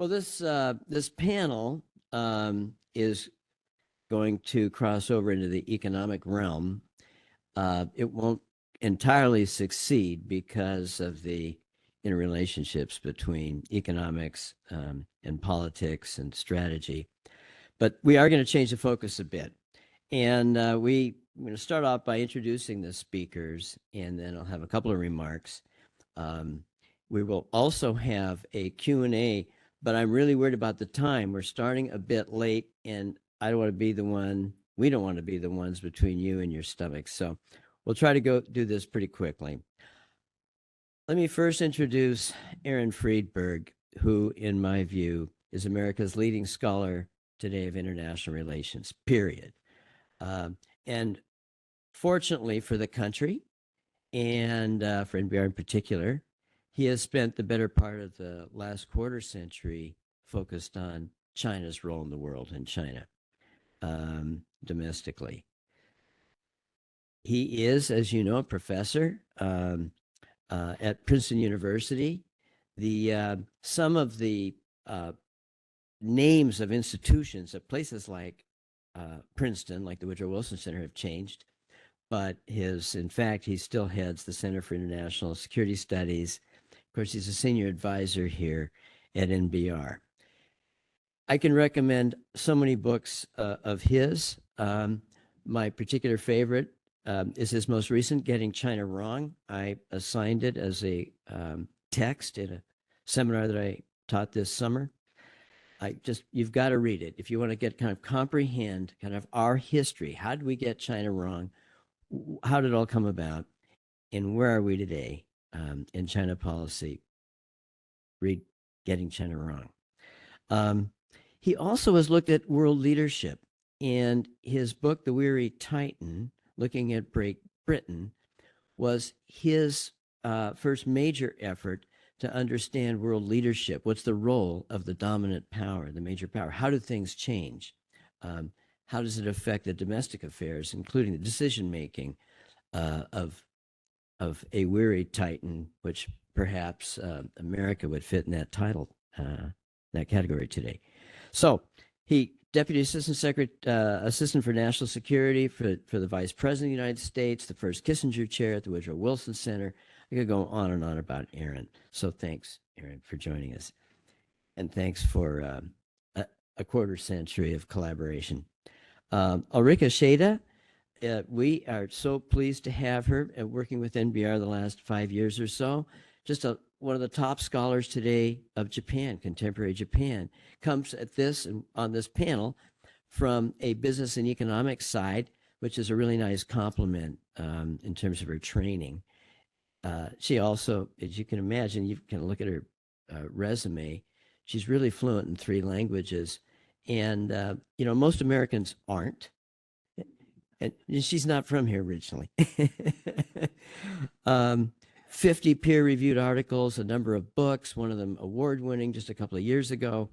Well, this panel is going to cross over into the economic realm. It won't entirely succeed because of the interrelationships between economics and politics and strategy. But we are going to change the focus a bit. And we're going to start off by introducing the speakers, and then I'll have a couple of remarks. We will also have a Q&A, but I'm really worried about the time. We're starting a bit late, and I don't want to be the one, we don't want to be the ones between you and your stomach. So we'll try to go do this pretty quickly. Let me first introduce Aaron Friedberg, who, in my view, is America's leading scholar today of international relations, period. And fortunately for the country and for NBR in particular, he has spent the better part of the last quarter century focused on China's role in the world and China domestically. He is, as you know, a professor at Princeton University. Some of the names of institutions at places like Princeton, like the Woodrow Wilson Center, have changed, but in fact, he still heads the Center for International Security Studies. Of course, he's a senior advisor here at NBR. I can recommend so many books of his. My particular favorite is his most recent, Getting China Wrong. I assigned it as a text in a seminar that I taught this summer. You've got to read it if you want to comprehend kind of our history. How did we get China wrong? How did it all come about? And where are we today in China policy? Read Getting China Wrong. He also has looked at world leadership, and his book, The Weary Titan, looking at Britain, was his first major effort to understand world leadership. What's the role of the dominant power, the major power? How do things change? How does it affect the domestic affairs, including the decision-making of a weary titan, which perhaps America would fit in that title, that category today. So he Deputy Assistant Assistant for National Security for the Vice President of the United States, the first Kissinger Chair at the Woodrow Wilson Center. I could go on and on about Aaron. So thanks, Aaron, for joining us. And thanks for a quarter century of collaboration. Ulrike Schaede, we are so pleased to have her working with NBR the last 5 years or so. Just one of the top scholars today of Japan, contemporary Japan, comes at this and on this panel from a business and economics side, which is a really nice compliment in terms of her training. She also, as you can imagine, you can look at her resume. She's really fluent in 3 languages, and most Americans aren't. And she's not from here originally. 50 peer-reviewed articles, a number of books, one of them award-winning just a couple of years ago,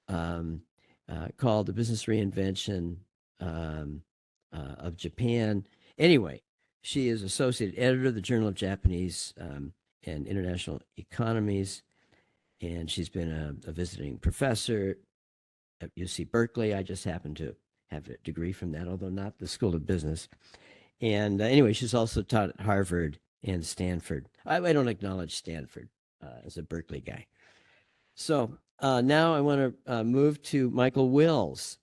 called The Business Reinvention of Japan. Anyway, she is associate editor of the Journal of Japanese and International Economies, and she's been a visiting professor at UC Berkeley. I just happen to have a degree from that, although not the School of Business. And anyway, she's also taught at Harvard and Stanford. I don't acknowledge Stanford as a Berkeley guy. So now I want to move to Michael Wills,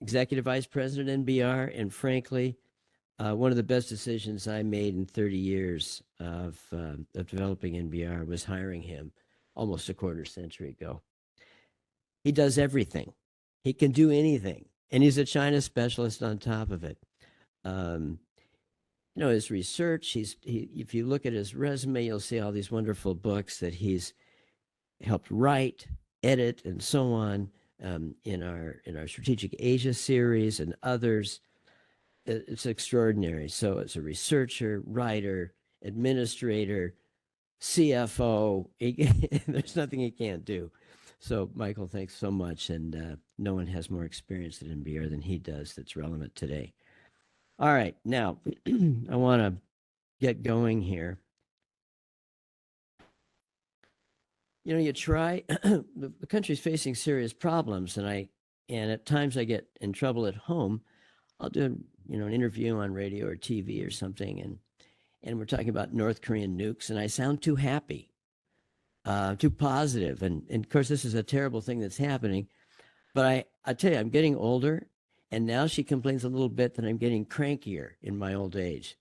Executive Vice President NBR, and frankly, one of the best decisions I made in 30 years of developing NBR was hiring him almost a quarter century ago. He does everything. He can do anything. And he's a China specialist on top of it. His research, if you look at his resume, you'll see all these wonderful books that he's helped write, edit, and so on in our Strategic Asia series and others. It's extraordinary. So as a researcher, writer, administrator, CFO, there's nothing he can't do. So, Michael, thanks so much. And no one has more experience at NBR than he does that's relevant today. All right, now I want to get going here. You know, you try, the country's facing serious problems, and at times I get in trouble at home. I'll do, an interview on radio or TV or something, and we're talking about North Korean nukes, and I sound too happy, too positive, and of course this is a terrible thing that's happening. But I tell you, I'm getting older, and now she complains a little bit that I'm getting crankier in my old age.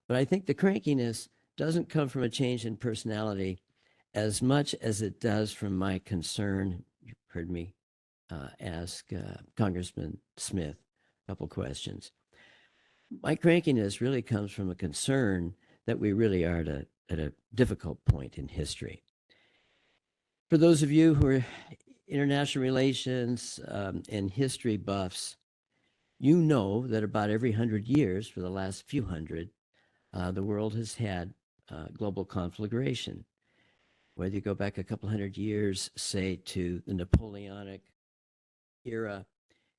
But I think the crankiness doesn't come from a change in personality as much as it does from my concern. You've heard me ask Congressman Smith a couple questions. My crankiness really comes from a concern that we really are at a difficult point in history. For those of you who are international relations and history buffs, you know that about every 100 years for the last few hundred, the world has had global conflagration. Whether you go back a couple 100 years, say to the Napoleonic era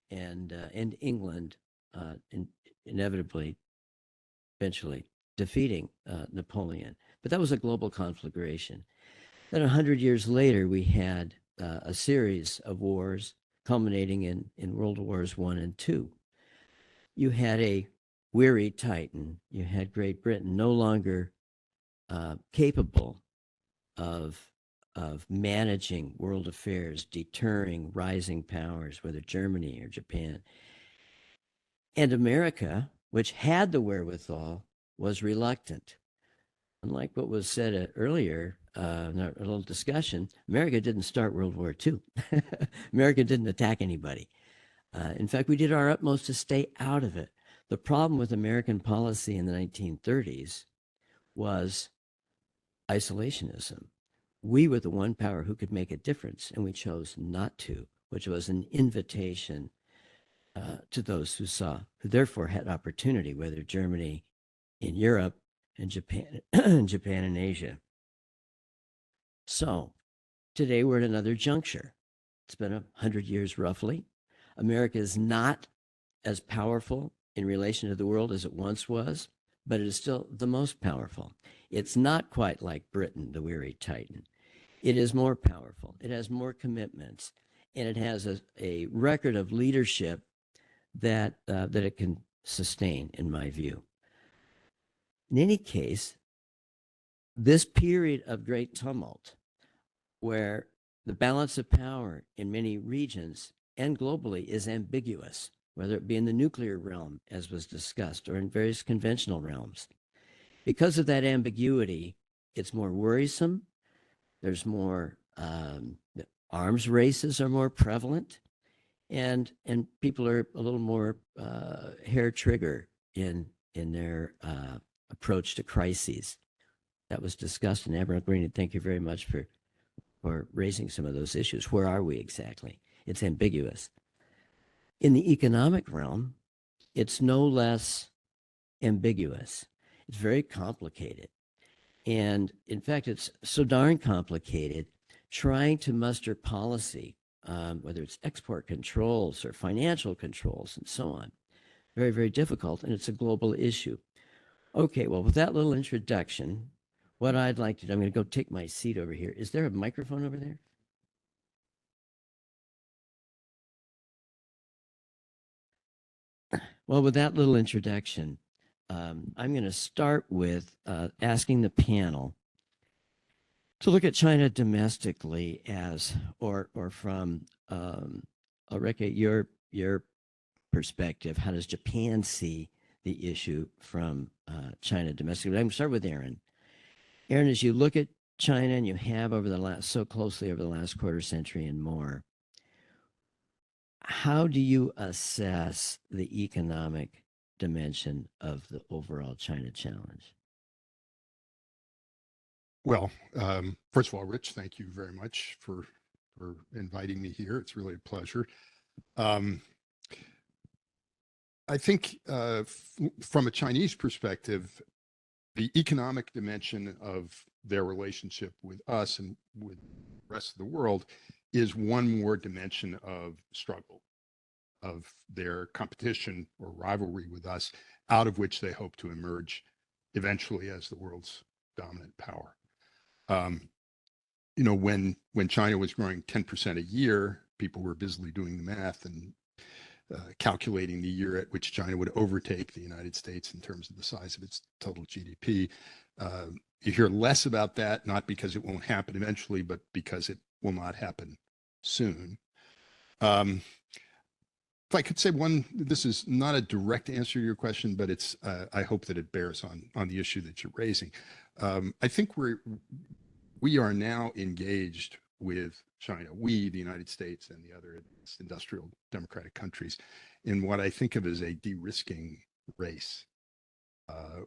and England inevitably, eventually defeating Napoleon. But that was a global conflagration. Then 100 years later, we had a series of wars culminating in World Wars I and II. You had a weary Titan. You had Great Britain no longer capable of managing world affairs, deterring rising powers, whether Germany or Japan. And America, which had the wherewithal, was reluctant. Unlike what was said earlier in a little discussion, America didn't start World War II. America didn't attack anybody. In fact, we did our utmost to stay out of it. The problem with American policy in the 1930s was isolationism. We were the one power who could make a difference, and we chose not to, which was an invitation to those who therefore had opportunity, whether Germany in Europe and Japan, Japan in Asia. So today we're at another juncture. It's been 100 years roughly. America is not as powerful in relation to the world as it once was, but it is still the most powerful. It's not quite like Britain, the weary Titan. It is more powerful. It has more commitments, and it has a record of leadership that it can sustain, in my view. In any case, this period of great tumult, where the balance of power in many regions and globally is ambiguous, whether it be in the nuclear realm, as was discussed, or in various conventional realms. Because of that ambiguity, it's more worrisome. There's more arms races are more prevalent, and people are a little more hair trigger in their approach to crises. That was discussed in Evergreen, and thank you very much for raising some of those issues. Where are we exactly? It's ambiguous. In the economic realm, it's no less ambiguous. It's very complicated. And in fact, it's so darn complicated trying to muster policy, whether it's export controls or financial controls and so on. Very, very difficult. And it's a global issue. Okay, well, with that little introduction, what I'd like to do, I'm going to go take my seat over here. Is there a microphone over there? Well, with that little introduction, I'm going to start with asking the panel to look at China domestically as, or from Ulrike, your perspective. How does Japan see the issue from China domestically? I'm going to start with Aaron. Aaron, as you look at China and you have so closely over the last quarter century and more, how do you assess the economic dimension of the overall China challenge? Well, first of all, Rich, thank you very much for inviting me here. It's really a pleasure. I think from a Chinese perspective, the economic dimension of their relationship with us and with the rest of the world is one more dimension of struggle, of their competition or rivalry with us, out of which they hope to emerge eventually as the world's dominant power. when China was growing 10% a year, people were busily doing the math and calculating the year at which China would overtake the United States in terms of the size of its total GDP. You hear less about that, not because it won't happen eventually, but because it will not happen soon. If I could say one, this is not a direct answer to your question, but it's I hope that it bears on the issue that you're raising. I think we are now engaged with China, we, the United States, and the other industrial democratic countries, in what I think of as a de-risking race.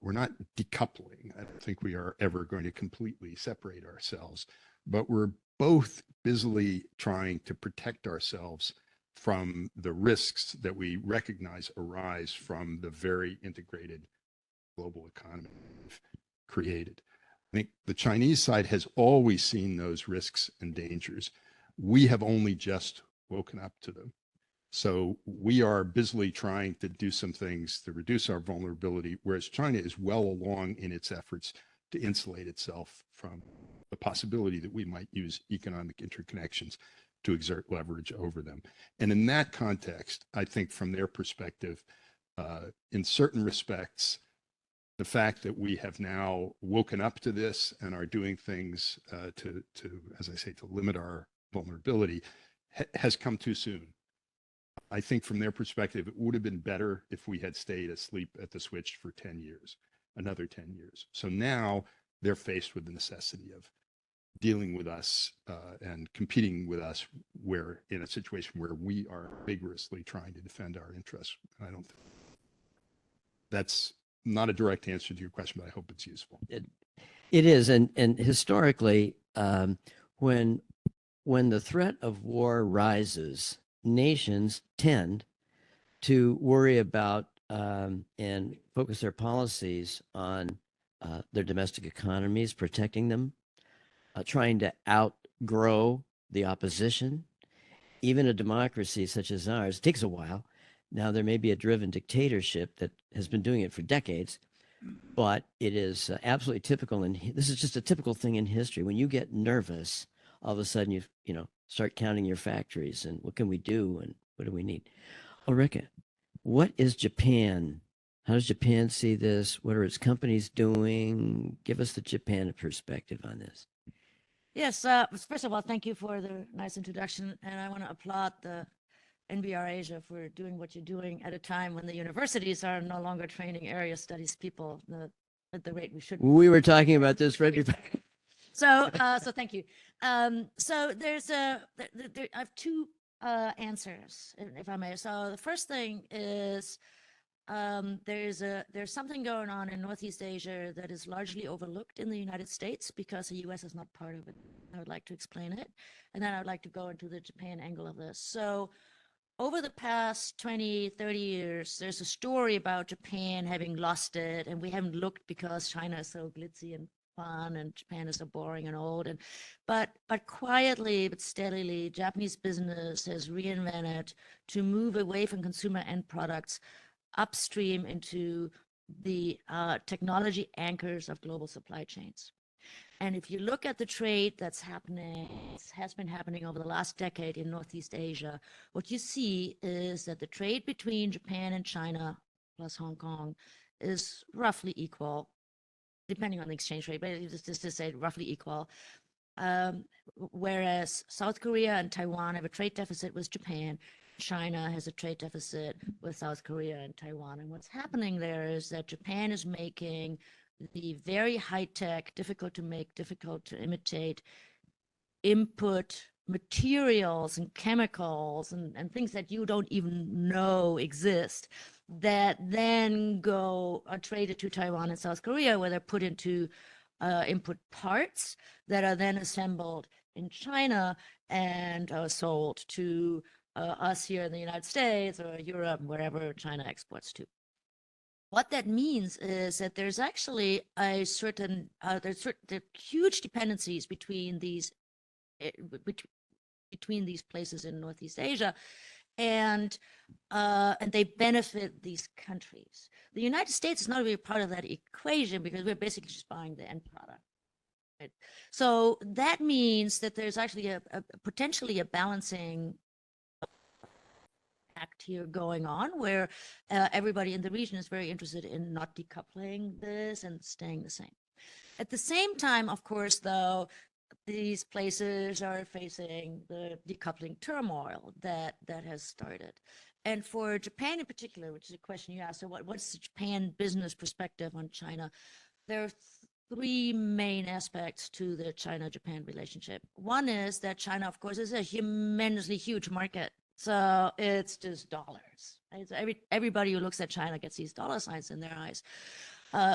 We're not decoupling. I don't think we are ever going to completely separate ourselves, but we're both busily trying to protect ourselves from the risks that we recognize arise from the very integrated global economy we've created. I think the Chinese side has always seen those risks and dangers. We have only just woken up to them. So we are busily trying to do some things to reduce our vulnerability, whereas China is well along in its efforts to insulate itself from the possibility that we might use economic interconnections to exert leverage over them. And in that context, I think from their perspective, in certain respects, the fact that we have now woken up to this and are doing things to, as I say, to limit our vulnerability has come too soon. I think from their perspective, it would have been better if we had stayed asleep at the switch for 10 years, another 10 years. So now they're faced with the necessity of dealing with us and competing with us where in a situation where we are vigorously trying to defend our interests. I don't think that's not a direct answer to your question, but I hope it's useful. It is. And historically, when the threat of war rises, nations tend to worry about and focus their policies on their domestic economies, protecting them, trying to outgrow the opposition. Even a democracy such as ours takes a while. Now, there may be a driven dictatorship that has been doing it for decades, but it is absolutely typical. And this is just a typical thing in history. When you get nervous, all of a sudden you start counting your factories and what can we do and what do we need? Ulrike, what is Japan? How does Japan see this? What are its companies doing? Give us the Japan perspective on this. Yes, first of all, thank you for the nice introduction. And I want to applaud the NBR Asia for doing what you're doing at a time when the universities are no longer training area studies people at the rate we should. We were talking about this right before. So thank you. So I have two answers, if I may. So the first thing is there's something going on in Northeast Asia that is largely overlooked in the United States because the US is not part of it. I would like to explain it. And then I would like to go into the Japan angle of this. So over the past 20, 30 years, there's a story about Japan having lost it, and we haven't looked because China is so glitzy and fun and Japan is so boring and old. But quietly but steadily, Japanese business has reinvented to move away from consumer end products upstream into the technology anchors of global supply chains. And if you look at the trade that's happening, has been happening over the last decade in Northeast Asia, what you see is that the trade between Japan and China plus Hong Kong is roughly equal, depending on the exchange rate, but just to say roughly equal. Whereas South Korea and Taiwan have a trade deficit with Japan, China has a trade deficit with South Korea and Taiwan. And what's happening there is that Japan is making the very high-tech, difficult to make, difficult to imitate input materials and chemicals and things that you don't even know exist that then are traded to Taiwan and South Korea, where they're put into input parts that are then assembled in China and sold to us here in the United States or Europe, wherever China exports to. What that means is that there's actually a certain there's huge dependencies between these places in Northeast Asia, and they benefit these countries. The United States is not really part of that equation because we're basically just buying the end product. Right. So that means that there's actually a potentially a balancing act here going on where everybody in the region is very interested in not decoupling this and staying the same. At the same time, of course, though, these places are facing the decoupling turmoil that has started. And for Japan in particular, which is a question you asked, so what's the Japan business perspective on China? There are three main aspects to the China-Japan relationship. One is that China, of course, is a tremendously huge market. So it's just dollars. Right? So everybody who looks at China gets these dollar signs in their eyes.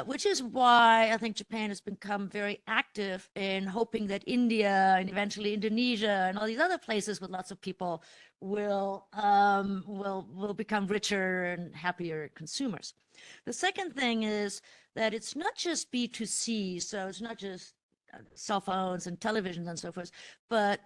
Which is why I think Japan has become very active in hoping that India and eventually Indonesia and all these other places with lots of people will become richer and happier consumers. The second thing is that it's not just B2C, so it's not just cell phones and televisions and so forth, but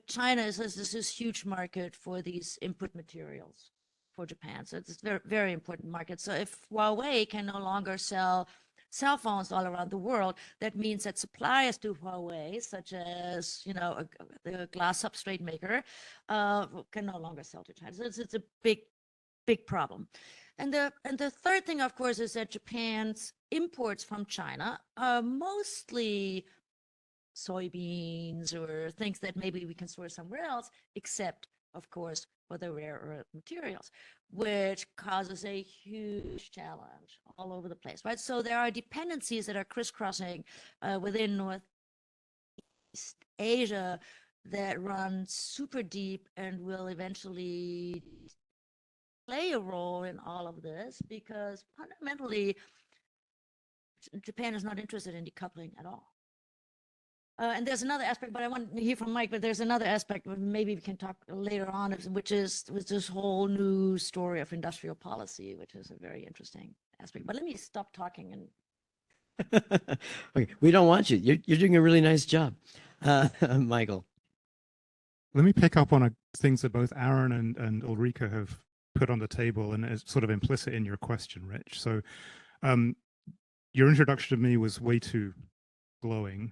China is this huge market for these input materials for Japan. So it's a very, very important market. So if Huawei can no longer sell cell phones all around the world, that means that suppliers to Huawei, such as, you know, the glass substrate maker, can no longer sell to China. So it's a big, big problem. And the third thing, of course, is that Japan's imports from China are mostly soybeans or things that maybe we can source somewhere else, except, of course, for the rare earth materials, which causes a huge challenge all over the place, right? So there are dependencies that are crisscrossing within Northeast Asia that run super deep and will eventually play a role in all of this because fundamentally, Japan is not interested in decoupling at all. And there's another aspect, but I want to hear from Mike, but there's another aspect, maybe we can talk later on, which is this whole new story of industrial policy, which is a very interesting aspect. But let me stop talking and Okay, we don't want you. You're doing a really nice job, Michael. Let me pick up on things that both Aaron and Ulrike have put on the table, and it's sort of implicit in your question, Rich. So your introduction to me was way too glowing.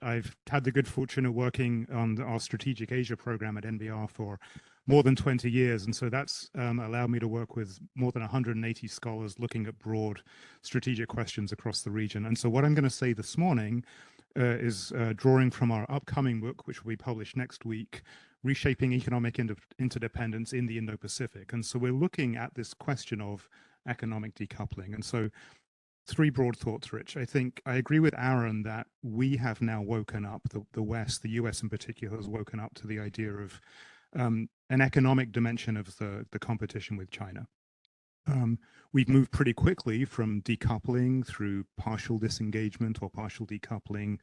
I've had the good fortune of working on our Strategic Asia program at NBR for more than 20 years. And so that's allowed me to work with more than 180 scholars looking at broad strategic questions across the region. And so what I'm going to say this morning is drawing from our upcoming book, which will be published next week, Reshaping Economic Interdependence in the Indo-Pacific. And so we're looking at this question of economic decoupling. And so three broad thoughts, Rich. I think I agree with Aaron that we have now woken up, the West, the US in particular, has woken up to the idea of an economic dimension of the competition with China. We've moved pretty quickly from decoupling through partial disengagement or partial decoupling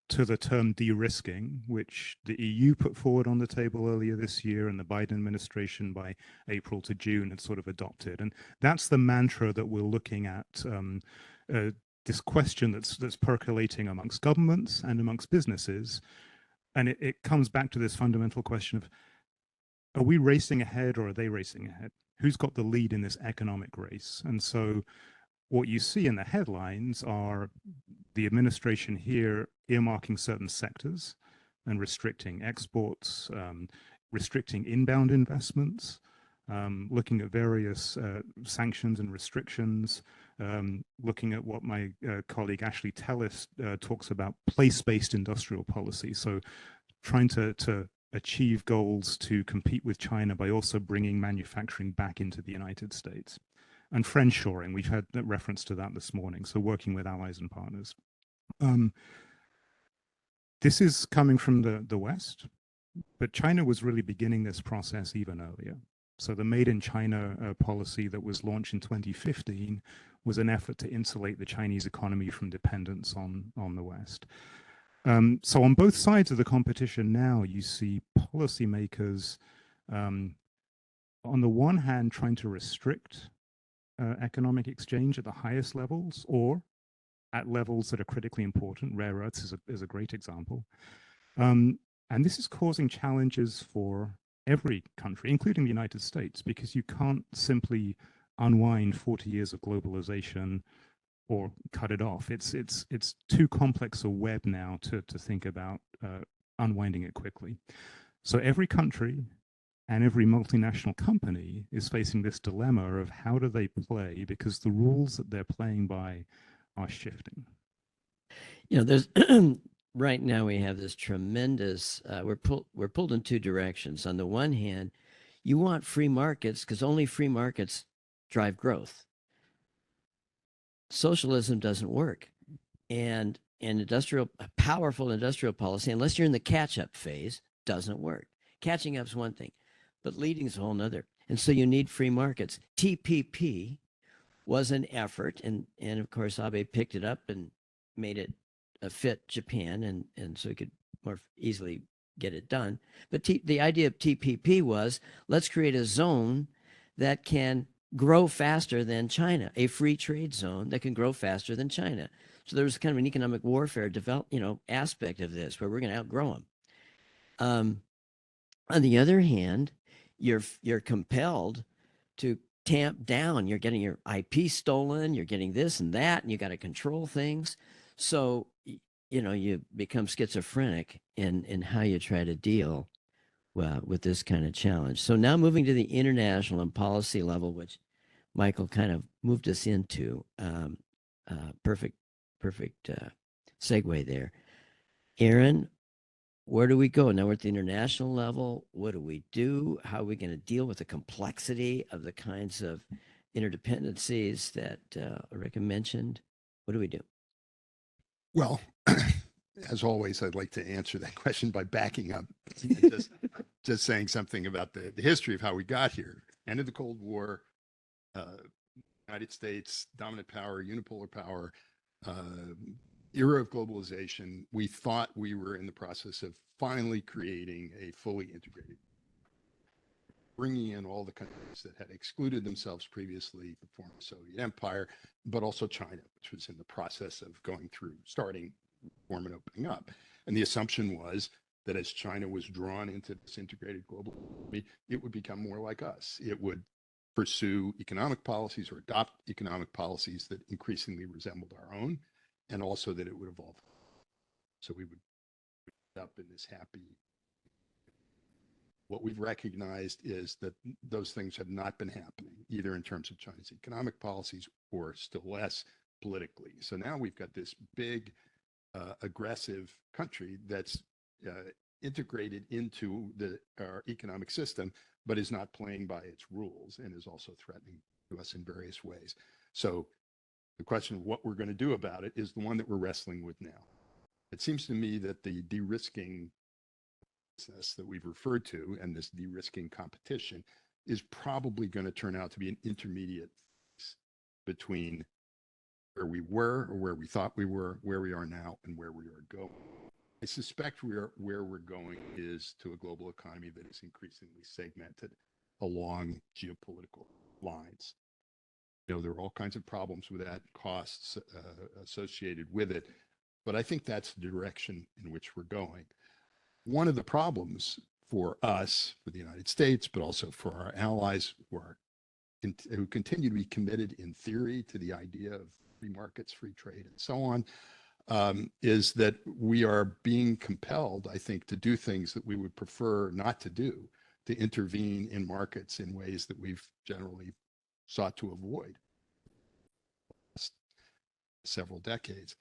to the term de-risking, which the EU put forward on the table earlier this year, and the Biden administration by April to June had sort of adopted. And that's the mantra that we're looking at, this question that's percolating amongst governments and amongst businesses. And it comes back to this fundamental question of, are we racing ahead or are they racing ahead? Who's got the lead in this economic race? And so what you see in the headlines are the administration here earmarking certain sectors and restricting exports, restricting inbound investments, looking at various sanctions and restrictions, looking at what my colleague Ashley Tellis talks about, place-based industrial policy. So trying to achieve goals to compete with China by also bringing manufacturing back into the United States. And friendshoring, we've had a reference to that this morning, so working with allies and partners. This is coming from the West, but China was really beginning this process even earlier. So the Made in China policy that was launched in 2015 was an effort to insulate the Chinese economy from dependence on the West. So on both sides of the competition now, you see policymakers, on the one hand, trying to restrict economic exchange at the highest levels or at levels that are critically important. Rare earths is a great example. And this is causing challenges for every country, including the United States, because you can't simply unwind 40 years of globalization or cut it off. It's too complex a web now to think about unwinding it quickly. So every country and every multinational company is facing this dilemma of how do they play, because the rules that they're playing by are shifting. You know, there's right now we have this tremendous. We're pulled in two directions. On the one hand, you want free markets because only free markets drive growth. Socialism doesn't work, and powerful industrial policy, unless you're in the catch-up phase, doesn't work. Catching up's one thing, but leading is a whole nother. And so you need free markets. TPP was an effort, and of course Abe picked it up and made it fit Japan, and so he could more easily get it done. But the idea of TPP was, let's create a zone that can grow faster than China, a free trade zone that can grow faster than China. So there was kind of an economic warfare aspect of this where we're going to outgrow them. On the other hand, you're compelled to tamp down. You're getting your IP stolen. You're getting this and that, and you got to control things. So you become schizophrenic in how you try to deal with this kind of challenge. So now moving to the international and policy level, which Michael kind of moved us into. Perfect segue there. Aaron, where do we go? Now we're at the international level. What do we do? How are we going to deal with the complexity of the kinds of interdependencies that Ulrike mentioned? What do we do? Well, as always, I'd like to answer that question by backing up, just saying something about the history of how we got here. End of the Cold War, United States, dominant power, unipolar power, era of globalization. We thought we were in the process of finally creating a fully integrated, bringing in all the countries that had excluded themselves previously, the former Soviet Empire, but also China, which was in the process of starting reform and opening up. And the assumption was that as China was drawn into this integrated global economy, it would become more like us. It would pursue economic policies or adopt economic policies that increasingly resembled our own, and also that it would evolve. So we would end up in this happy. What we've recognized is that those things have not been happening, either in terms of China's economic policies or still less politically. So now we've got this big, aggressive country that's integrated into our economic system, but is not playing by its rules and is also threatening to us in various ways. So the question of what we're going to do about it is the one that we're wrestling with now. It seems to me that the de-risking process that we've referred to and this de-risking competition is probably going to turn out to be an intermediate between where we were or where we thought we were, where we are now, and where we are going. I suspect where we're going is to a global economy that is increasingly segmented along geopolitical lines. There are all kinds of problems with that, costs associated with it, but I think that's the direction in which we're going. One of the problems for us, for the United States, but also for our allies who continue to be committed in theory to the idea of free markets, free trade, and so on, is that we are being compelled, I think, to do things that we would prefer not to do, to intervene in markets in ways that we've generally sought to avoid several decades.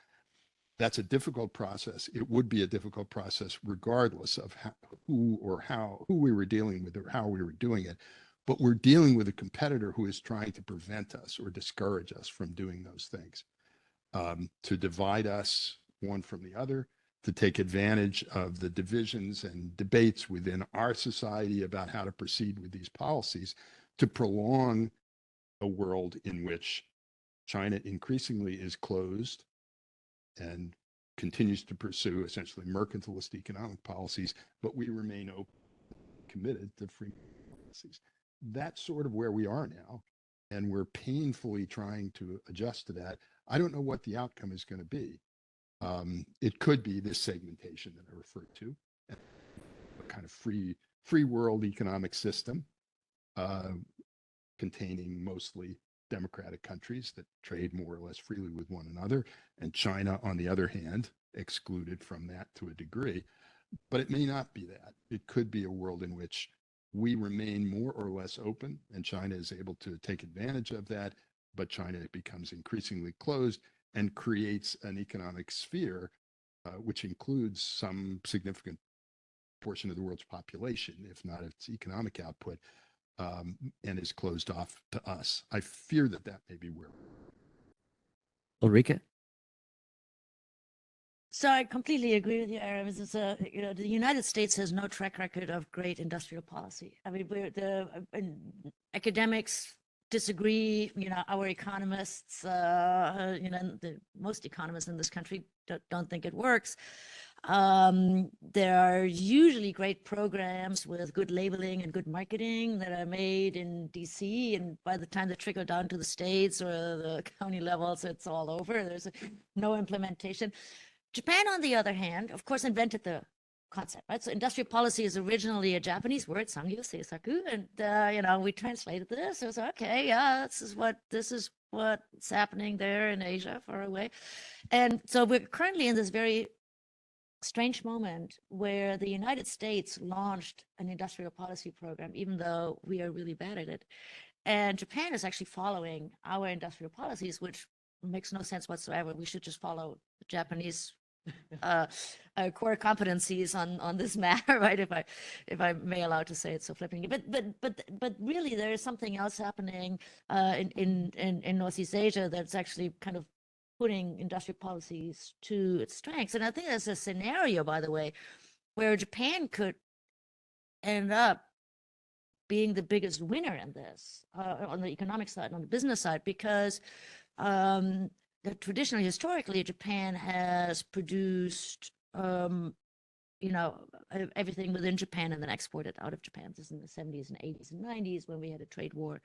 That's a difficult process. It would be a difficult process regardless of who we were dealing with or how we were doing it. But we're dealing with a competitor who is trying to prevent us or discourage us from doing those things, to divide us one from the other, to take advantage of the divisions and debates within our society about how to proceed with these policies, to prolong a world in which China increasingly is closed and continues to pursue essentially mercantilist economic policies, but we remain open, committed to free policies. That's sort of where we are now, and we're painfully trying to adjust to that. I don't know what the outcome is going to be. It could be this segmentation that I referred to, a kind of free world economic system containing mostly democratic countries that trade more or less freely with one another, and China, on the other hand, excluded from that to a degree. But it may not be that. It could be a world in which we remain more or less open, and China is able to take advantage of that, but China becomes increasingly closed and creates an economic sphere, which includes some significant portion of the world's population, if not its economic output, and is closed off to us. I fear that that may be where. Ulrike? So I completely agree with you, Aaron. The United States has no track record of great industrial policy. I mean, academics disagree. Our economists, most economists in this country don't think it works. There are usually great programs with good labeling and good marketing that are made in DC, and by the time they trickle down to the states or the county levels, it's all over. There's no implementation. Japan, on the other hand, of course, invented the concept, right? So industrial policy is originally a Japanese word, sangyo seisaku, and we translated this. It was okay, yeah, this is what's happening there in Asia, far away. And so we're currently in this very strange moment where the United States launched an industrial policy program, even though we are really bad at it. And Japan is actually following our industrial policies, which makes no sense whatsoever. We should just follow the Japanese core competencies on this matter, right? If I may allow to say it so flippantly, but really there is something else happening in Northeast Asia that's actually kind of putting industrial policies to its strengths. And I think there's a scenario, by the way, where Japan could end up being the biggest winner in this on the economic side, on the business side, because traditionally, historically, Japan has produced, everything within Japan and then exported out of Japan. This is in the 70s and 80s and 90s when we had a trade war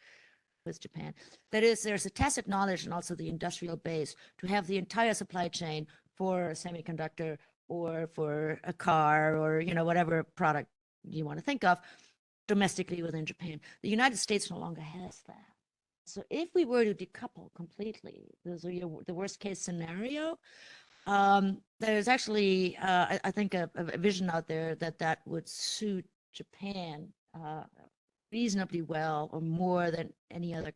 with Japan. That is, there's a tacit knowledge and also the industrial base to have the entire supply chain for a semiconductor or for a car or, whatever product you want to think of domestically within Japan. The United States no longer has that. So if we were to decouple completely, the worst case scenario, there's actually, I think, a vision out there that would suit Japan reasonably well, or more than any other.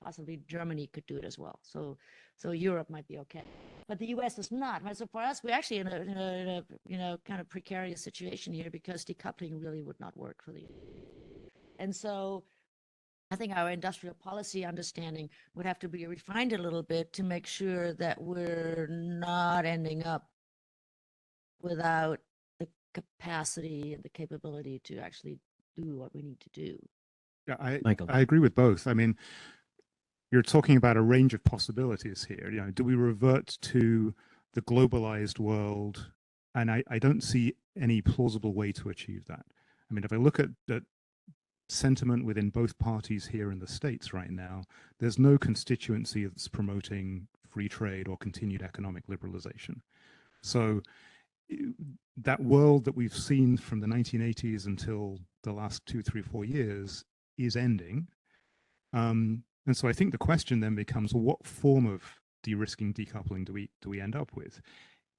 Possibly Germany could do it as well. So Europe might be okay, but the U.S. is not. Right? So for us, we're actually in a kind of precarious situation here because decoupling really would not work for the. And so I think our industrial policy understanding would have to be refined a little bit to make sure that we're not ending up without the capacity and the capability to actually do what we need to do. Yeah, Michael. I agree with both. I mean, you're talking about a range of possibilities here. Do we revert to the globalized world? And I don't see any plausible way to achieve that. I mean, if I look at the sentiment within both parties here in the States right now, there's no constituency that's promoting free trade or continued economic liberalization. So that world that we've seen from the 1980s until the last 2, 3, 4 years is ending. And so I think the question then becomes, well, what form of de-risking decoupling do we end up with?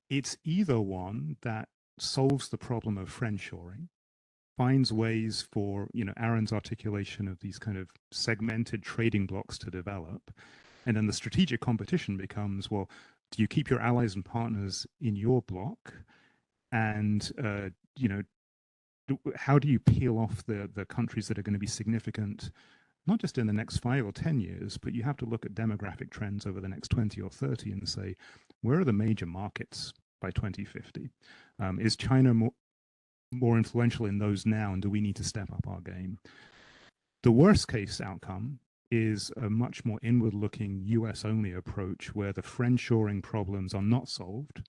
It's either one that solves the problem of friendshoring, finds ways for, Aaron's articulation of these kind of segmented trading blocks to develop. And then the strategic competition becomes, well, do you keep your allies and partners in your block? And, how do you peel off the countries that are going to be significant, not just in the next 5 or 10 years, but you have to look at demographic trends over the next 20 or 30 and say, where are the major markets by 2050? Is China more influential in those now, and do we need to step up our game? The worst case outcome is a much more inward-looking US-only approach where the friendshoring problems are not solved,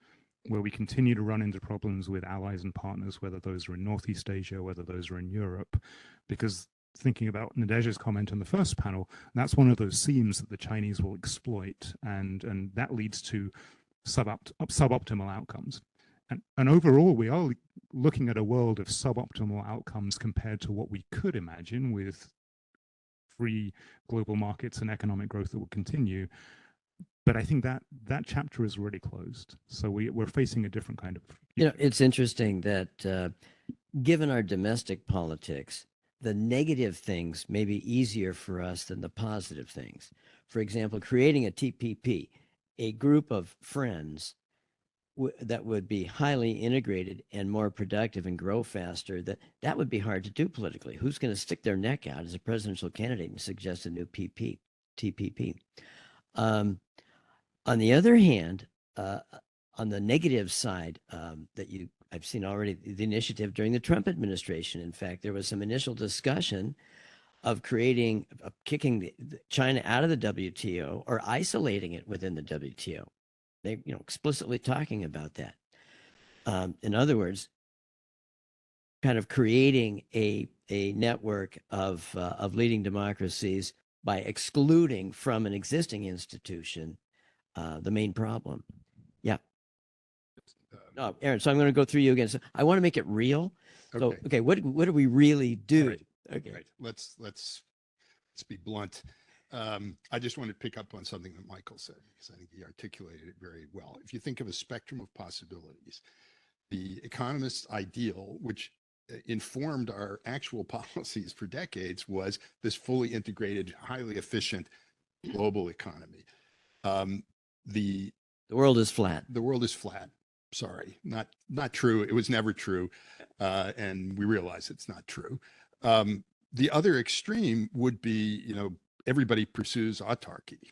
where we continue to run into problems with allies and partners, whether those are in Northeast Asia, whether those are in Europe, because thinking about Nadeja's comment on the first panel, that's one of those seams that the Chinese will exploit, and that leads to suboptimal outcomes. And overall, we are looking at a world of suboptimal outcomes compared to what we could imagine with free global markets and economic growth that will continue. But I think that chapter is already closed. So we're facing a different kind of. It's interesting that given our domestic politics, the negative things may be easier for us than the positive things. For example, creating a TPP, a group of friends that would be highly integrated and more productive and grow faster, that would be hard to do politically. Who's going to stick their neck out as a presidential candidate and suggest a new TPP? On the other hand, on the negative side I've seen already the initiative during the Trump administration. In fact, there was some initial discussion of kicking China out of the WTO or isolating it within the WTO. They, explicitly talking about that. In other words, kind of creating a network of leading democracies by excluding from an existing institution the main problem. Yeah. No, Aaron, so I'm going to go through you again. So I want to make it real. So, okay, what do we really do? Right. Okay. Right. Let's be blunt. I just want to pick up on something that Michael said, because I think he articulated it very well. If you think of a spectrum of possibilities, the economist's ideal, which informed our actual policies for decades, was this fully integrated, highly efficient global economy. The world is flat. The world is flat. Sorry, not true. It was never true, and we realize it's not true. The other extreme would be, everybody pursues autarky.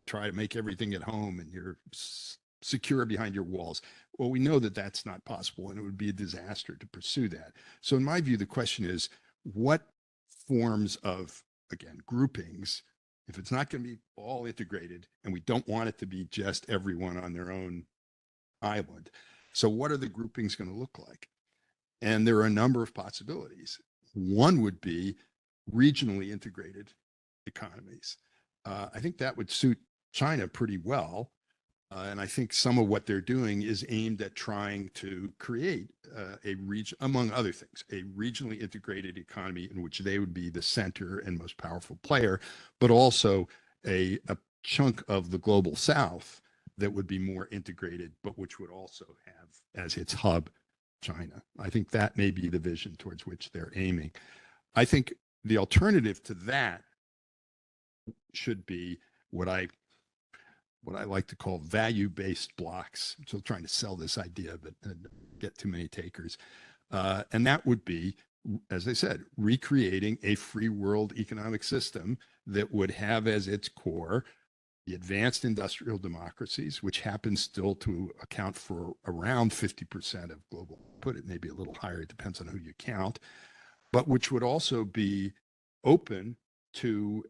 Try to make everything at home, and you're secure behind your walls. Well, we know that that's not possible, and it would be a disaster to pursue that. So, in my view, the question is, what forms of, again, groupings, if it's not going to be all integrated, and we don't want it to be just everyone on their own island. So what are the groupings going to look like? And there are a number of possibilities. One would be regionally integrated economies. I think that would suit China pretty well. And I think some of what they're doing is aimed at trying to create among other things, a regionally integrated economy in which they would be the center and most powerful player, but also a chunk of the global South that would be more integrated, but which would also have as its hub China. I think that may be the vision towards which they're aiming. I think the alternative to that should be what I like to call value-based blocks. I'm still trying to sell this idea, but get too many takers. And that would be, as I said, recreating a free world economic system that would have as its core the advanced industrial democracies, which happens still to account for around 50% of global output. It may be a little higher, it depends on who you count, but which would also be open to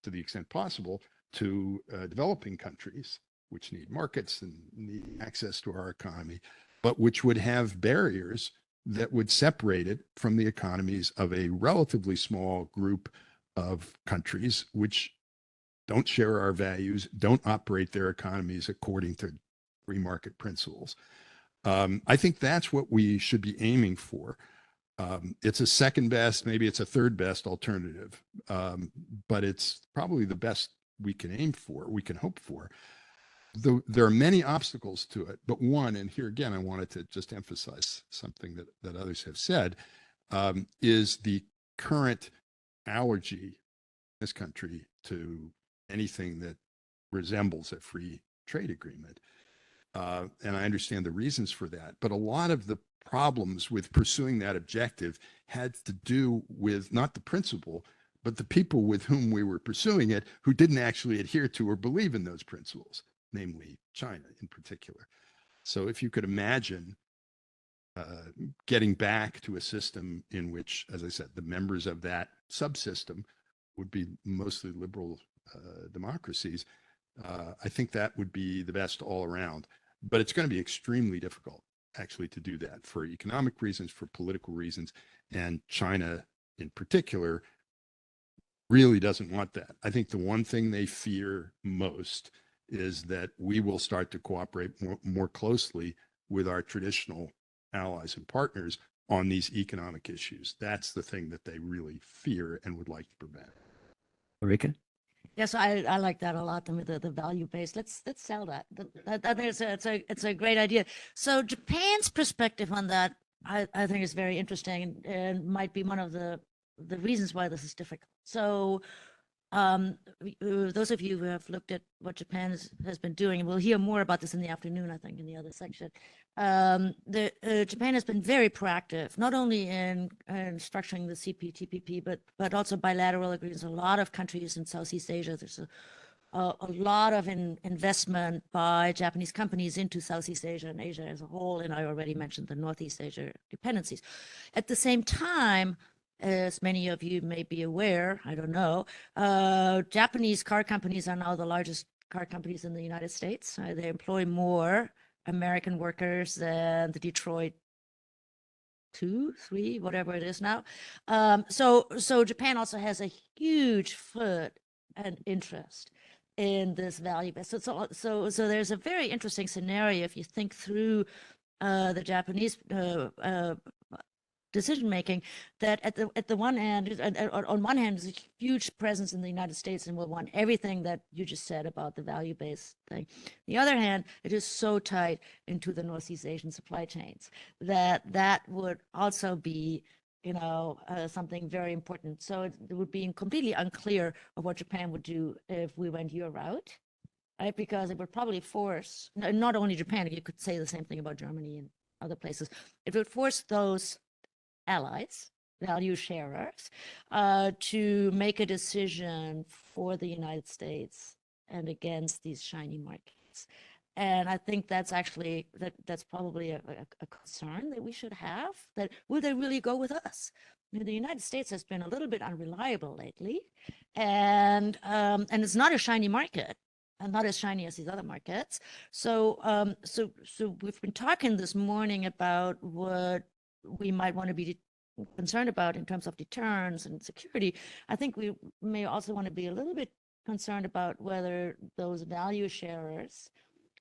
the extent possible, to developing countries, which need markets and need access to our economy, but which would have barriers that would separate it from the economies of a relatively small group of countries, which don't share our values, don't operate their economies according to free market principles. I think that's what we should be aiming for. It's a second best, maybe it's a third best alternative, but it's probably the best we can aim for, we can hope for. There are many obstacles to it, but one, and here again, I wanted to just emphasize something that others have said, is the current allergy in this country to anything that resembles a free trade agreement. And I understand the reasons for that, but a lot of the problems with pursuing that objective had to do with not the principle, but the people with whom we were pursuing it who didn't actually adhere to or believe in those principles, namely China in particular. So if you could imagine getting back to a system in which, as I said, the members of that subsystem would be mostly liberal democracies, I think that would be the best all around. But it's going to be extremely difficult, actually, to do that for economic reasons, for political reasons, and China in particular really doesn't want that. I think the one thing they fear most is that we will start to cooperate more closely with our traditional allies and partners on these economic issues. That's the thing that they really fear and would like to prevent. Ulrike? Yes, I like that a lot. The value based. Let's sell that. I think it's a great idea. So Japan's perspective on that, I think is very interesting and might be one of the reasons why this is difficult. So those of you who have looked at what Japan has been doing, and we'll hear more about this in the afternoon, I think, in the other section. Japan has been very proactive, not only in structuring the CPTPP, but also bilateral agreements. A lot of countries in Southeast Asia. There's a lot of investment by Japanese companies into Southeast Asia and Asia as a whole, and I already mentioned the Northeast Asia dependencies. At the same time, as many of you may be aware, I don't know, Japanese car companies are now the largest car companies in the United States. They employ more American workers than the Detroit 2, 3, whatever it is now. So Japan also has a huge foot and interest in this value base. So there's a very interesting scenario if you think through the Japanese decision making, that at the one hand, on one hand, there's a huge presence in the United States and will want everything that you just said about the value based thing. The other hand, it is so tied into the Northeast Asian supply chains that would also be, something very important. So it would be completely unclear of what Japan would do if we went your route, right? Because it would probably force, not only Japan, you could say the same thing about Germany and other places. It would force those allies, value sharers, to make a decision for the United States and against these shiny markets. And I think that's actually, that's probably a concern that we should have, that will they really go with us? The United States has been a little bit unreliable lately, and it's not a shiny market, and not as shiny as these other markets. So we've been talking this morning about what we might want to be concerned about in terms of deterrence and security. I think we may also want to be a little bit concerned about whether those value sharers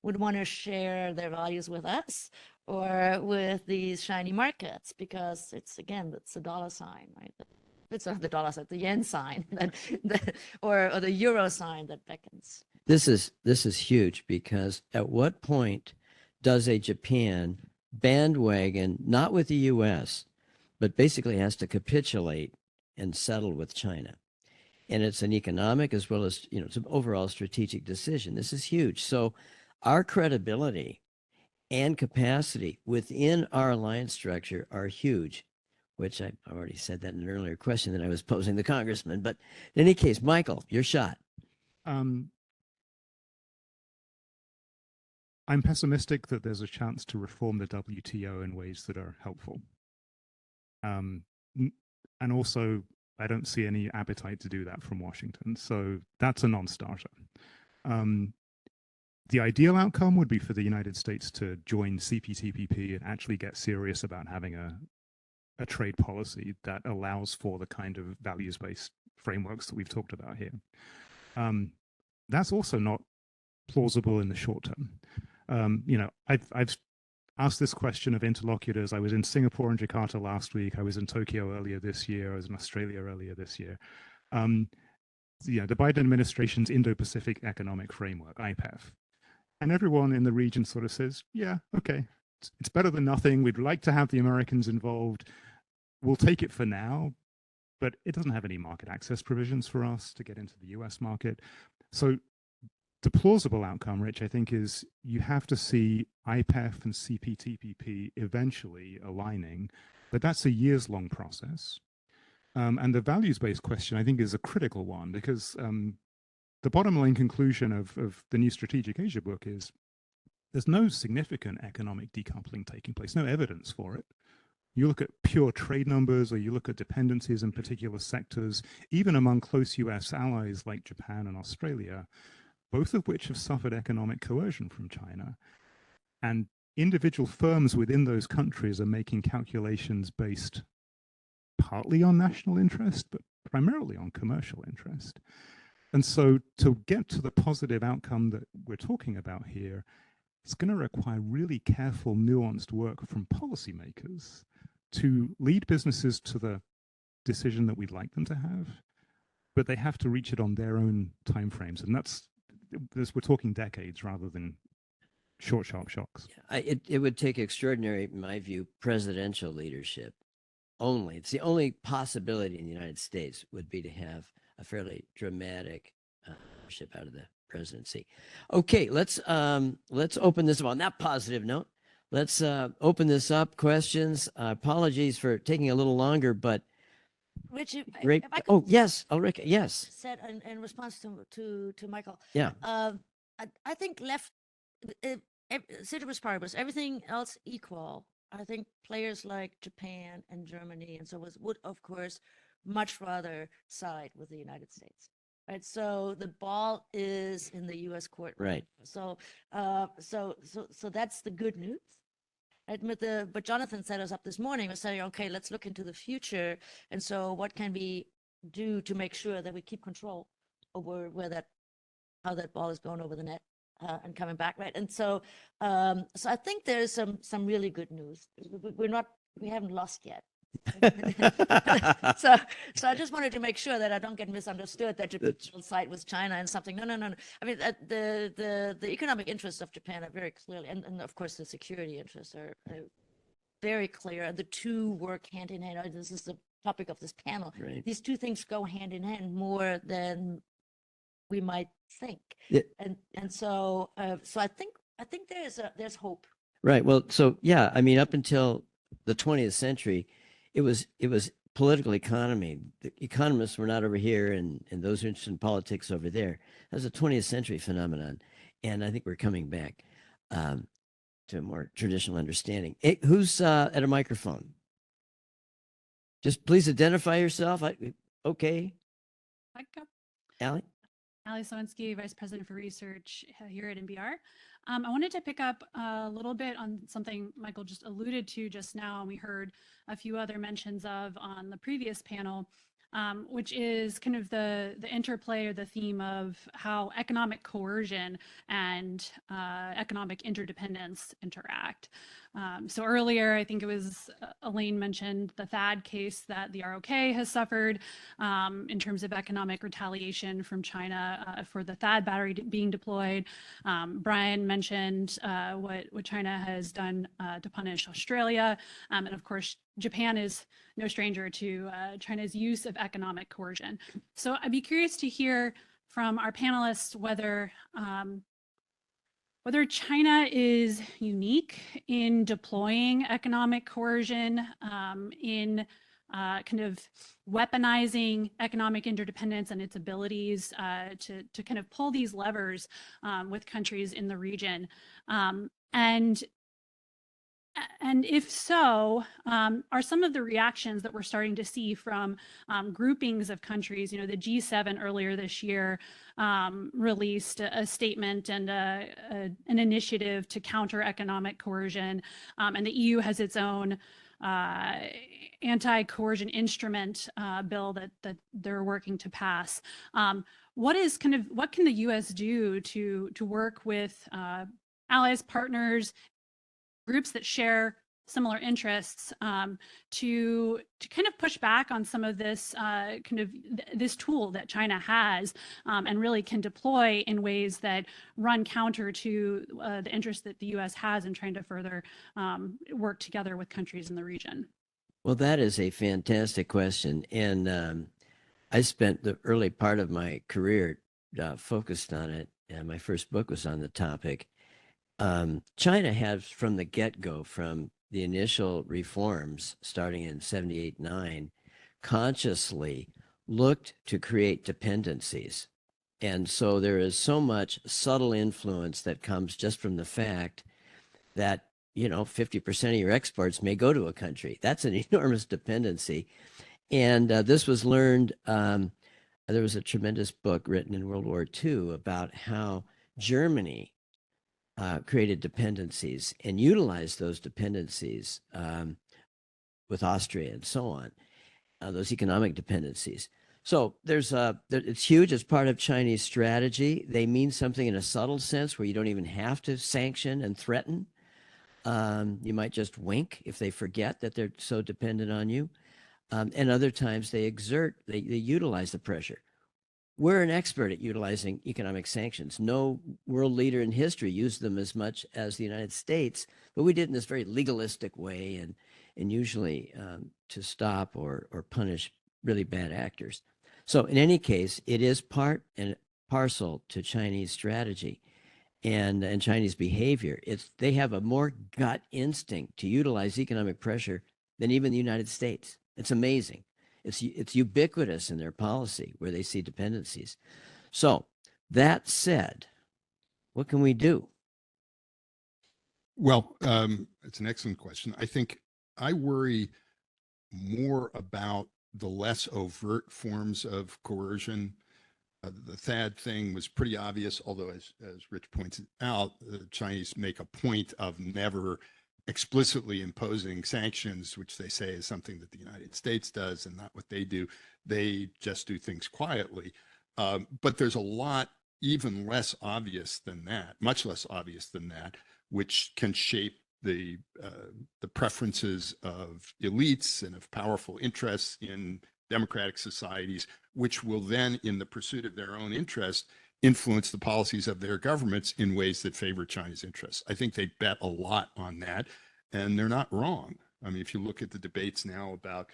would want to share their values with us or with these shiny markets, because it's the dollar sign, right? It's not the dollar sign, the yen sign, or the euro sign that beckons. This is huge, because at what point does a Japan bandwagon, not with the U.S., but basically has to capitulate and settle with China? And it's an economic as well as, it's an overall strategic decision. This is huge. So our credibility and capacity within our alliance structure are huge, which I already said that in an earlier question that I was posing the congressman. But in any case, Michael, your shot. I'm pessimistic that there's a chance to reform the WTO in ways that are helpful. And also, I don't see any appetite to do that from Washington. So that's a non-starter. The ideal outcome would be for the United States to join CPTPP and actually get serious about having a trade policy that allows for the kind of values-based frameworks that we've talked about here. That's also not plausible in the short term. I've asked this question of interlocutors. I was in Singapore and Jakarta last week. I was in Tokyo earlier this year. I was in Australia earlier this year. The Biden administration's Indo-Pacific Economic Framework, IPEF. And everyone in the region sort of says, yeah, okay, it's better than nothing. We'd like to have the Americans involved. We'll take it for now, but it doesn't have any market access provisions for us to get into the US market. So the plausible outcome, Rich, I think, is you have to see IPEF and CPTPP eventually aligning, but that's a years-long process. And the values-based question, I think, is a critical one, because the bottom line conclusion of the new Strategic Asia book is there's no significant economic decoupling taking place, no evidence for it. You look at pure trade numbers, or you look at dependencies in particular sectors, even among close US allies like Japan and Australia, both of which have suffered economic coercion from China. And individual firms within those countries are making calculations based partly on national interest, but primarily on commercial interest. And so to get to the positive outcome that we're talking about here, it's going to require really careful, nuanced work from policymakers to lead businesses to the decision that we'd like them to have, but they have to reach it on their own timeframes. And we're talking decades rather than short, sharp shocks. It would take extraordinary, in my view, presidential leadership only. It's the only possibility in the United States would be to have a fairly dramatic leadership out of the presidency. Okay, let's open this up on that positive note. Let's open this up. Questions. Apologies for taking a little longer, but Rich, great. if I could Oh, yes, Ulrike. Yes. said in response to Michael, Yeah. I think left ceteris paribus, everything else equal. I think players like Japan and Germany and so would of course much rather side with the United States. Right, so the ball is in the U.S. court. Right. So that's the good news. Right? But Jonathan set us up this morning was saying, okay, let's look into the future, and so what can we do to make sure that we keep control over how that ball is going over the net and coming back, right? And so I think there's some really good news. We haven't lost yet. so I just wanted to make sure that I don't get misunderstood that Japan's side was China and something. No. I mean, the economic interests of Japan are very clearly, and of course the security interests are very clear. And the two work hand in hand. This is the topic of this panel. Right. These two things go hand in hand more than we might think. Yeah. And so I think there's hope. Right. Well, so yeah, I mean, up until the 20th century, it was political economy. The economists were not over here, and those interested in politics over there. That was a 20th century phenomenon, and I think we're coming back to a more traditional understanding. Hey, who's at a microphone? Just please identify yourself. Okay. Allie? Allie Sowinski, Vice President for Research here at NBR. I wanted to pick up a little bit on something Michael just alluded to just now, and we heard a few other mentions of on the previous panel, which is kind of the interplay or the theme of how economic coercion and economic interdependence interact. So earlier, I think it was Elaine mentioned the THAAD case that the ROK has suffered in terms of economic retaliation from China for the THAAD battery being deployed. Brian mentioned what China has done to punish Australia. And of course, Japan is no stranger to China's use of economic coercion. So I'd be curious to hear from our panelists whether China is unique in deploying economic coercion, in kind of weaponizing economic interdependence and its abilities to kind of pull these levers with countries in the region. And if so, are some of the reactions that we're starting to see from groupings of countries, the G7 earlier this year released a statement and an initiative to counter economic coercion, and the EU has its own anti-coercion instrument bill that they're working to pass. What can the U.S. do to work with allies, partners, groups that share similar interests to kind of push back on some of this this tool that China has and really can deploy in ways that run counter to the interest that the U.S. has in trying to further work together with countries in the region? Well, that is a fantastic question. And I spent the early part of my career focused on it. And my first book was on the topic. China has, from the get-go, from the initial reforms starting in 78-9, consciously looked to create dependencies. And so there is so much subtle influence that comes just from the fact that, 50% of your exports may go to a country. That's an enormous dependency. And this was learned, there was a tremendous book written in World War II about how Germany created dependencies and utilized those dependencies with Austria and so on, those economic dependencies. So it's huge. It's part of Chinese strategy. They mean something in a subtle sense where you don't even have to sanction and threaten. You might just wink if they forget that they're so dependent on you. And other times they utilize the pressure. We're an expert at utilizing economic sanctions. No world leader in history used them as much as the United States, but we did in this very legalistic way and usually to stop or punish really bad actors. So in any case, it is part and parcel to Chinese strategy and Chinese behavior. They have a more gut instinct to utilize economic pressure than even the United States. It's amazing. It's ubiquitous in their policy where they see dependencies. So that said, what can we do? Well, it's an excellent question. I think I worry more about the less overt forms of coercion. The THAAD thing was pretty obvious, although as Rich pointed out, the Chinese make a point of never explicitly imposing sanctions, which they say is something that the United States does and not what they do. They just do things quietly. But there's a lot even less obvious than that, much less obvious than that, which can shape the preferences of elites and of powerful interests in democratic societies, which will then, in the pursuit of their own interest, influence the policies of their governments in ways that favor China's interests. I think they bet a lot on that, and they're not wrong. I mean, if you look at the debates now about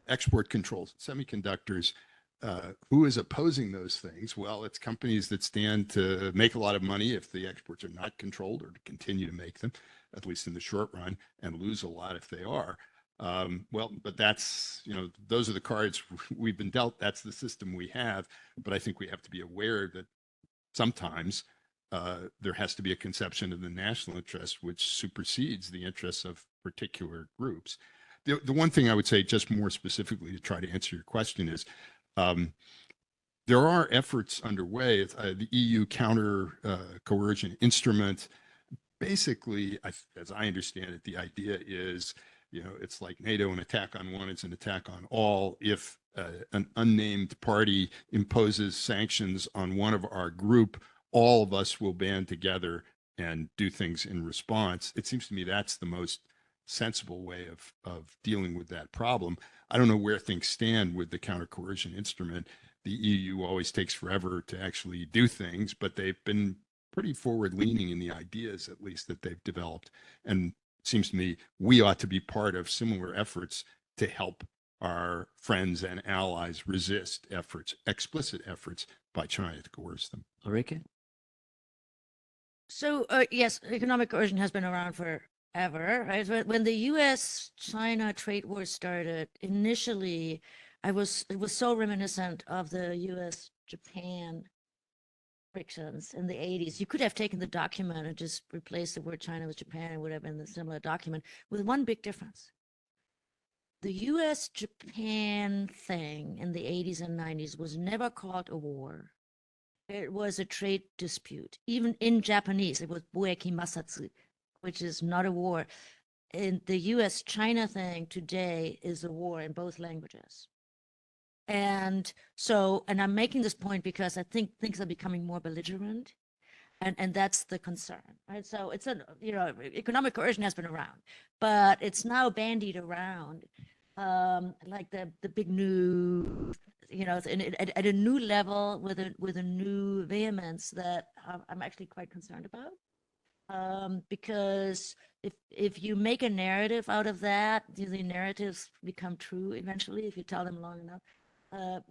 export controls, semiconductors, who is opposing those things? Well, it's companies that stand to make a lot of money if the exports are not controlled, or to continue to make them, at least in the short run, and lose a lot if they are. Well, but that's, those are the cards we've been dealt. That's the system we have. But I think we have to be aware that sometimes there has to be a conception of the national interest which supersedes the interests of particular groups. The one thing I would say, just more specifically to try to answer your question, is there are efforts underway. The EU counter coercion instrument, basically, as I understand it, the idea is, it's like NATO, an attack on one is an attack on all. If an unnamed party imposes sanctions on one of our group, all of us will band together and do things in response. It seems to me that's the most sensible way of dealing with that problem. I don't know where things stand with the counter coercion instrument. The EU always takes forever to actually do things, but they've been pretty forward leaning in the ideas, at least, that they've developed. And it seems to me we ought to be part of similar efforts to help our friends and allies resist explicit efforts by China to coerce them. Ulrike? So yes, economic coercion has been around forever, right? When the U.S.-China trade war started, initially, it was so reminiscent of the U.S.-Japan frictions in the 80s. You could have taken the document and just replaced the word China with Japan. It would have been a similar document, with one big difference. The U.S.-Japan thing in the 80s and 90s was never called a war. It was a trade dispute. Even in Japanese, it was boeki masatsu, which is not a war. And the U.S.-China thing today is a war in both languages. And so, and I'm making this point because I think things are becoming more belligerent, and that's the concern, right? So it's economic coercion has been around, but it's now bandied around like the big new, at a new level with a new vehemence that I'm actually quite concerned about. Because if you make a narrative out of that, the narratives become true eventually if you tell them long enough.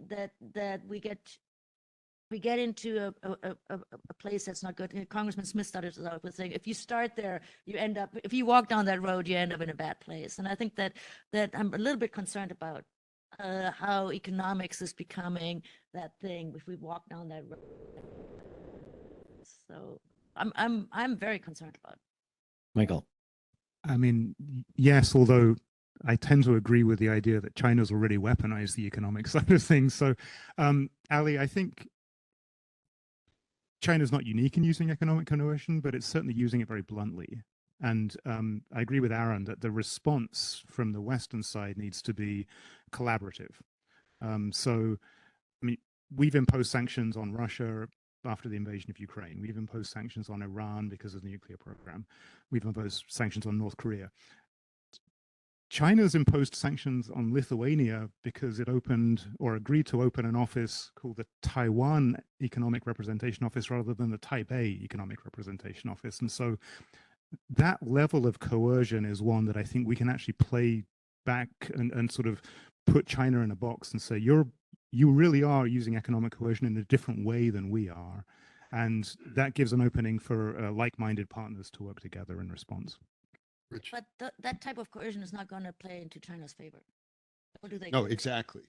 That we get into a place that's not good. Congressman Smith started out with saying, if you start there, if you walk down that road, you end up in a bad place. And I think that I'm a little bit concerned about how economics is becoming that thing if we walk down that road. So I'm very concerned about it. Michael? I mean, yes, although I tend to agree with the idea that China's already weaponized the economic side of things. So, Ali, I think China's not unique in using economic coercion, but it's certainly using it very bluntly. And I agree with Aaron that the response from the Western side needs to be collaborative. So, I mean, we've imposed sanctions on Russia after the invasion of Ukraine. We've imposed sanctions on Iran because of the nuclear program. We've imposed sanctions on North Korea. China's imposed sanctions on Lithuania because it opened or agreed to open an office called the Taiwan Economic Representation Office rather than the Taipei Economic Representation Office. And so that level of coercion is one that I think we can actually play back and sort of put China in a box and say, you really are using economic coercion in a different way than we are. And that gives an opening for like-minded partners to work together in response. Rich? But that type of coercion is not going to play into China's favor. Or do they? No, exactly.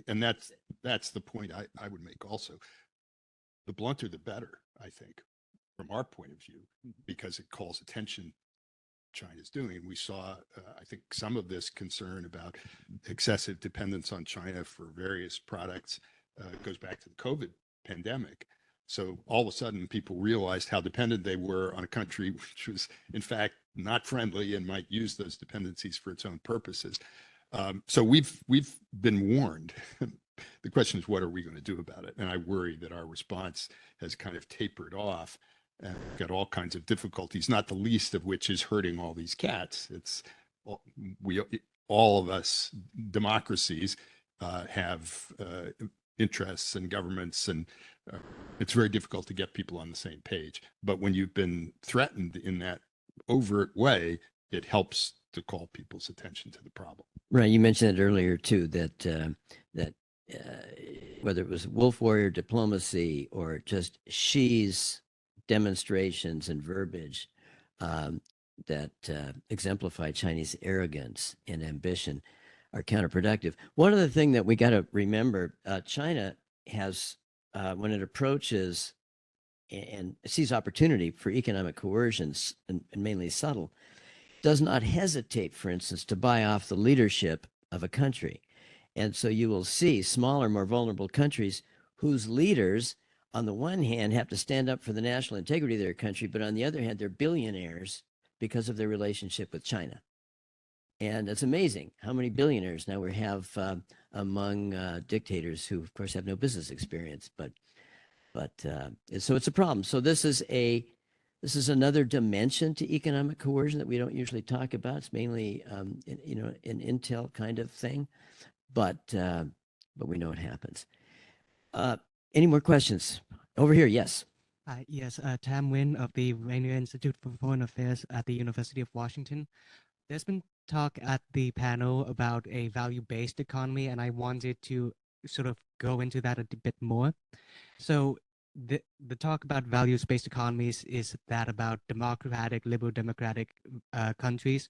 And that's the point I would make also. The blunter, the better, I think, from our point of view, because it calls attention China's doing. We saw, I think, some of this concern about excessive dependence on China for various products goes back to the COVID pandemic. So all of a sudden, people realized how dependent they were on a country which was, in fact, not friendly and might use those dependencies for its own purposes. So we've been warned. The question is, what are we going to do about it? And I worry that our response has kind of tapered off and got all kinds of difficulties, not the least of which is hurting all these cats. It's all of us democracies have interests and governments, and it's very difficult to get people on the same page. But when you've been threatened in that overt way, it helps to call people's attention to the problem. Right. You mentioned it earlier too, that whether it was wolf warrior diplomacy or just Xi's demonstrations and verbiage that exemplify Chinese arrogance and ambition are counterproductive. One other thing that we got to remember, China has, when it approaches and sees opportunity for economic coercions, and mainly subtle, does not hesitate, for instance, to buy off the leadership of a country. And so you will see smaller, more vulnerable countries whose leaders, on the one hand, have to stand up for the national integrity of their country, but on the other hand, they're billionaires because of their relationship with China. And it's amazing how many billionaires now we have among dictators who, of course, have no business experience. But so it's a problem. So this is another dimension to economic coercion that we don't usually talk about. It's mainly an intel kind of thing, but we know it happens. Any more questions? Over here, yes. Yes, Tam Nguyen of the Rainier Institute for Foreign Affairs at the University of Washington. There's been talk at the panel about a value-based economy, and I wanted to sort of go into that a bit more. So the talk about values-based economies is that about democratic, liberal democratic countries.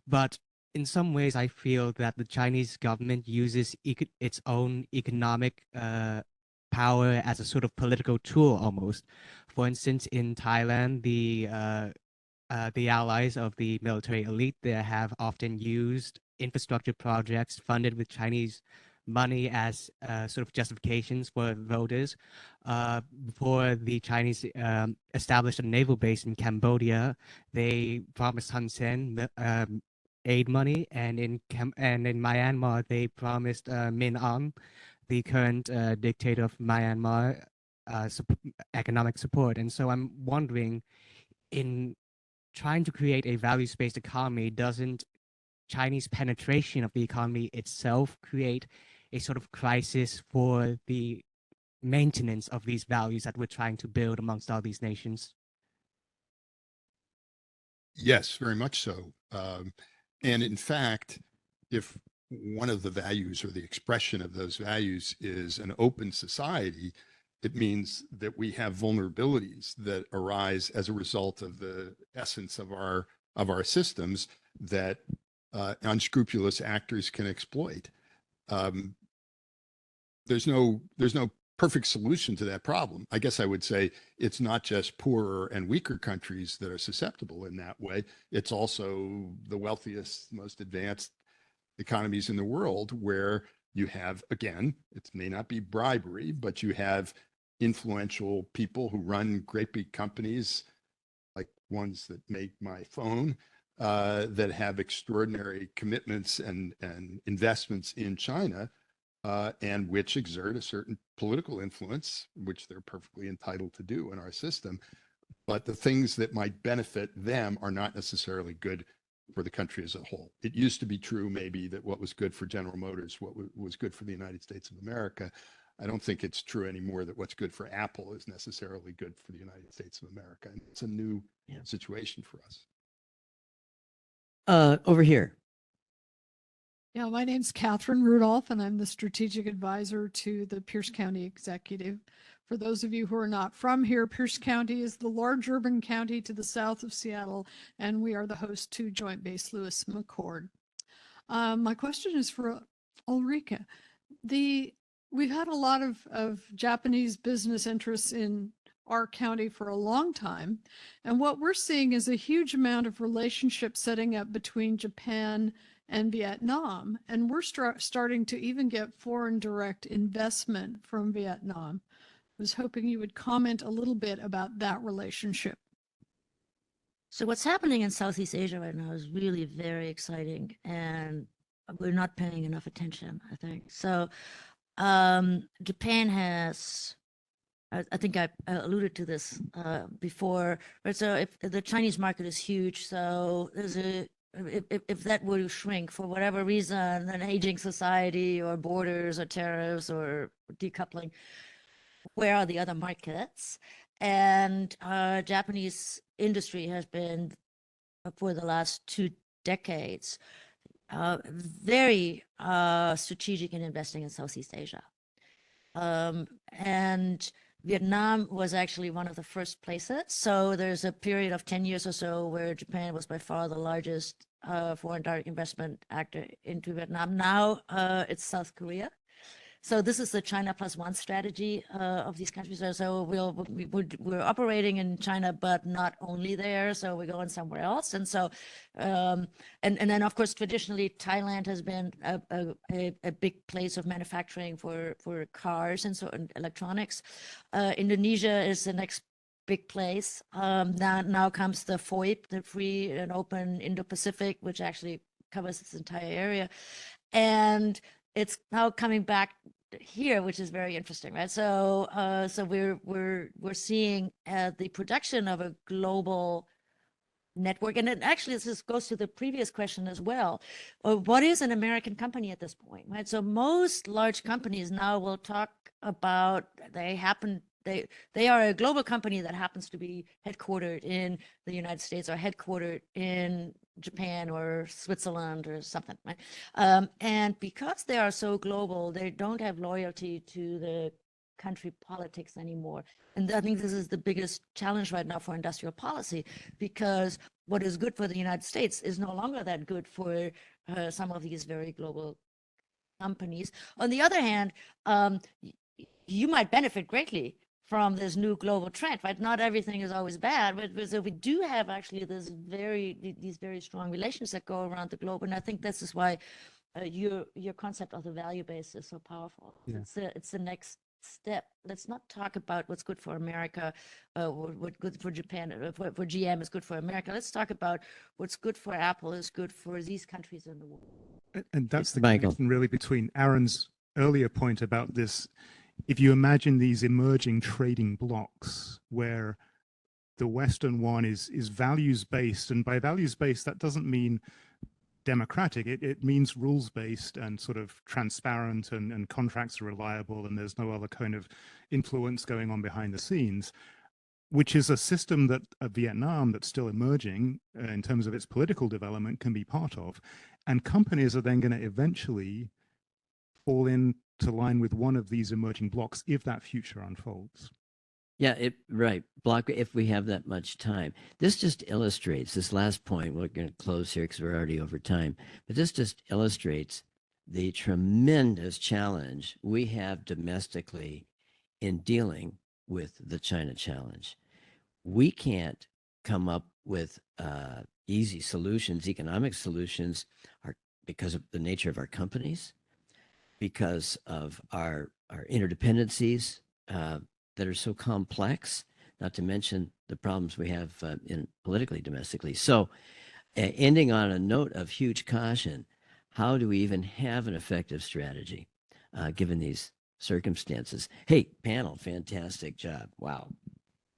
But in some ways, I feel that the Chinese government uses its own economic power as a sort of political tool almost. For instance, in Thailand, the allies of the military elite there have often used infrastructure projects funded with Chinese money as sort of justifications for voters. Before the Chinese established a naval base in Cambodia, they promised Hun Sen aid money, and in Myanmar they promised Min Aung, the current dictator of Myanmar, economic support. And so I'm wondering, in trying to create a values-based economy, doesn't Chinese penetration of the economy itself create a sort of crisis for the maintenance of these values that we're trying to build amongst all these nations? Yes, very much so. And in fact, if one of the values or the expression of those values is an open society, it means that we have vulnerabilities that arise as a result of the essence of our systems that unscrupulous actors can exploit. There's no perfect solution to that problem. I guess I would say it's not just poorer and weaker countries that are susceptible in that way. It's also the wealthiest, most advanced economies in the world, where you have, again, it may not be bribery, but you have influential people who run great big companies like ones that make my phone, that have extraordinary commitments and investments in China, and which exert a certain political influence, which they're perfectly entitled to do in our system. But the things that might benefit them are not necessarily good for the country as a whole. It used to be true maybe that what was good for General Motors, what was good for the United States of America. I don't think it's true anymore that what's good for Apple is necessarily good for the United States of America. And it's a new situation for us. Over here. Yeah, my name's Catherine Rudolph, and I'm the strategic advisor to the Pierce County Executive. For those of you who are not from here, Pierce County is the large urban county to the south of Seattle, and we are the host to Joint Base Lewis McChord. My question is for Ulrike. We've had a lot of Japanese business interests in our county for a long time, and what we're seeing is a huge amount of relationship setting up between Japan and Vietnam, and we're starting to even get foreign direct investment from Vietnam. I was hoping you would comment a little bit about that relationship. So what's happening in Southeast Asia right now is really very exciting, and we're not paying enough attention, I think. So Japan has, I think I alluded to this before, right? So if the Chinese market is huge, so there's if that were to shrink for whatever reason, an aging society or borders or tariffs or decoupling, where are the other markets? And Japanese industry has been, for the last 2 decades, very strategic in investing in Southeast Asia. And Vietnam was actually one of the first places. So there's a period of 10 years or so where Japan was by far the largest foreign direct investment actor into Vietnam. Now it's South Korea. So this is the China +1 strategy of these countries. So we're operating in China, but not only there. So we're going somewhere else. And so, and then of course, traditionally, Thailand has been a big place of manufacturing for cars and so electronics. Indonesia is the next big place. Now comes the FOIP, the Free and Open Indo-Pacific, which actually covers this entire area. And it's now coming back here, which is very interesting, right? So, so we're seeing the production of a global network, and it actually this goes to the previous question as well. What is an American company at this point, right? So most large companies now will talk about they are a global company that happens to be headquartered in the United States or headquartered in Japan or Switzerland or something, right? And because they are so global, they don't have loyalty to the country politics anymore. And I think this is the biggest challenge right now for industrial policy, because what is good for the United States is no longer that good for some of these very global companies. On the other hand, you might benefit greatly from this new global trend, right? Not everything is always bad, but so we do have actually these very strong relations that go around the globe, and I think this is why your concept of the value base is so powerful. Yeah. It's the next step. Let's not talk about what's good for America, what's good for Japan, for GM is good for America. Let's talk about what's good for Apple is good for these countries in the world. And that's the connection really between Aaron's earlier point about this. If you imagine these emerging trading blocks where the Western one is values-based, and by values-based, that doesn't mean democratic. It means rules-based and sort of transparent, and contracts are reliable, and there's no other kind of influence going on behind the scenes, which is a system that Vietnam that's still emerging in terms of its political development can be part of. And companies are then going to eventually fall into line with one of these emerging blocks if that future unfolds. Yeah, right. Block, if we have that much time. This just illustrates this last point. We're going to close here because we're already over time. But this just illustrates the tremendous challenge we have domestically in dealing with the China challenge. We can't come up with easy solutions, economic solutions, because of the nature of our companies, because of our interdependencies that are so complex, not to mention the problems we have politically, domestically. So ending on a note of huge caution, how do we even have an effective strategy given these circumstances. Hey, panel, fantastic job. Wow.